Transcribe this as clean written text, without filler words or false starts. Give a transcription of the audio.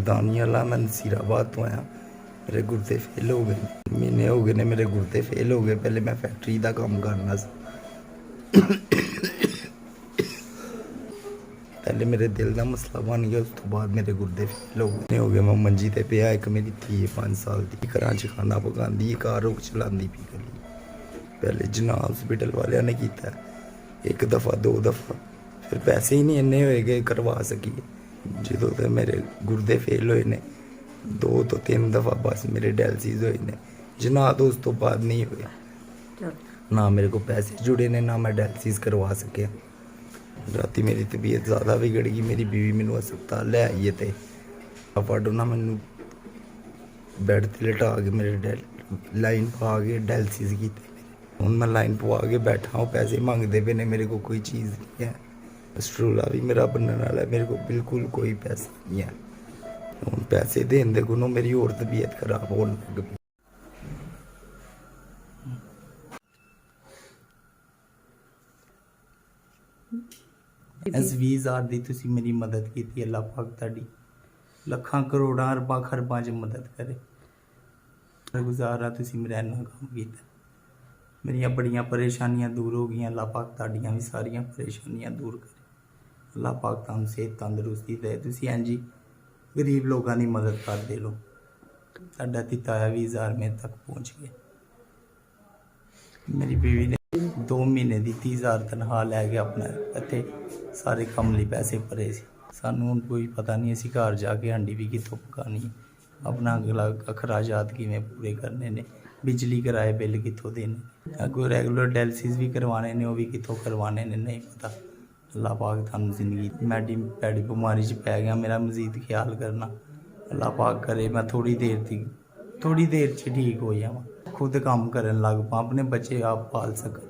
मैं दानियाला, मैं नसीराबाद तो आया। मेरे गुर्दे फेल हो गए, महीने हो गए ने मेरे गुर्दे फेल हो गए। पहले मैं फैक्ट्री का काम करना सी, पहले मेरे दिल का मसला बन गया, उस तो बाद मेरे गुर्दे फेल हो गए। मैं मंजी ते पिया, एक मेरी धी 5 साल की घर च खाना पकाती, कार रोक चलाती पी गली। पहले जना हॉस्पिटल वाले ने किया, एक दफ़ा 2 दफ़ा, फिर पैसे ही नहीं इन्ने होए गए करवा सकिए। जो तो मेरे गुर्दे फेल होए ने 2 तो 3 दफ़ा बस मेरे डायलिसिस होए ने, जना तो उस तो बाद नहीं होया। ना मेरे को पैसे जुड़े ने, ना मैं डायलिसिस करवा सके। राती मेरी तबीयत ज़्यादा बिगड़ गई, मेरी बीवी मैनू हस्पताल ले आई है, तो फटो ना मैनू बैड ते लिटा के मेरे लाइन पा के डायलिसिस की। हूँ मैं लाइन पवा के बैठा हूँ, पैसे मंगते पे ने, मेरे को कोई चीज़ नहीं है। स्ट्रोला भी मेरा बनने वाला है, मेरे को बिल्कुल कोई पैसा नहीं है। हूँ पैसे देने दे गुनो मेरी और तबीयत खराब होने लग पई। इस 20,000 ਦੀ ਤੁਸੀਂ ਮੇਰੀ ਮਦਦ ਕੀਤੀ, ਅੱਲਾਹ ਪਾਕ ਤੁਹਾਡੀ ਲੱਖਾਂ ਕਰੋੜਾਂ ਅਰਬਾਂ ਖਰਬਾਂ 'ਚ ਮਦਦ ਕਰੇ। ਗੁਜ਼ਾਰਾ ਤੁਸੀਂ ਮੇਰਾ ਇੰਨਾ ਕੰਮ ਕੀਤਾ, ਮੇਰੀਆਂ ਬੜੀਆਂ ਪਰੇਸ਼ਾਨੀਆਂ ਦੂਰ ਹੋ ਗਈਆਂ। ਅੱਲਾਹ ਪਾਕ ਤੁਹਾਡੀਆਂ ਵੀ ਸਾਰੀਆਂ ਪਰੇਸ਼ਾਨੀਆਂ ਦੂਰ ਕਰੇ। ਅੱਲਾਹ ਪਾਕ ਤੁਹਾਨੂੰ ਸਿਹਤ ਤੰਦਰੁਸਤੀ ਦੇ। ਤੁਸੀਂ ਇੰਝ ਹੀ ਗਰੀਬ ਲੋਕਾਂ ਦੀ ਮਦਦ ਕਰਦੇ ਰਹੋ। ਤੁਹਾਡਾ ਦਿੱਤਾ ਹੋਇਆ 20,000 ਮੇਰੇ ਤੱਕ ਪਹੁੰਚ ਗਿਆ। ਮੇਰੀ ਬੀਵੀ ਨੇ 2 ਮਹੀਨੇ ਦੀ 30,000 ਤਨਖਾਹ ਲੈ ਕੇ ਆਪਣਾ ਇੱਥੇ ਸਾਰੇ ਕੰਮ ਲਈ ਪੈਸੇ ਭਰੇ ਸੀ। ਸਾਨੂੰ ਹੁਣ ਕੋਈ ਪਤਾ ਨਹੀਂ, ਅਸੀਂ ਘਰ ਜਾ ਕੇ ਹਾਂਡੀ ਵੀ ਕਿੱਥੋਂ ਪਕਾਉਣੀ, ਆਪਣਾ ਅਗਲਾ ਅਖਰਾਜਾਤ ਕਿਵੇਂ ਪੂਰੇ ਕਰਨੇ ਨੇ, ਬਿਜਲੀ ਕਿਰਾਏ ਬਿੱਲ ਕਿੱਥੋਂ ਦੇਣੇ, ਅੱਗੋਂ ਰੈਗੂਲਰ ਡਾਇਲਿਸਿਸ ਵੀ ਕਰਵਾਉਣੇ ਨੇ, ਉਹ ਵੀ ਕਿੱਥੋਂ ਕਰਵਾਉਣੇ ਨੇ, ਨਹੀਂ ਪਤਾ। ਅੱਲਾਹ ਪਾਕ ਤੁਹਾਨੂੰ ਜ਼ਿੰਦਗੀ ਭੈੜੀ ਬਿਮਾਰੀ 'ਚ ਪੈ ਗਿਆ, ਮੇਰਾ ਮਜ਼ੀਦ ਖਿਆਲ ਕਰਨਾ। ਅੱਲਾਹ ਪਾਕ ਕਰੇ ਮੈਂ ਥੋੜ੍ਹੀ ਦੇਰ 'ਚ ਠੀਕ ਹੋ ਜਾਵਾਂ, ਖੁਦ ਕੰਮ ਕਰਨ ਲੱਗ ਪਾ, ਆਪਣੇ ਬੱਚੇ ਆਪ ਪਾਲ ਸਕਾਂ।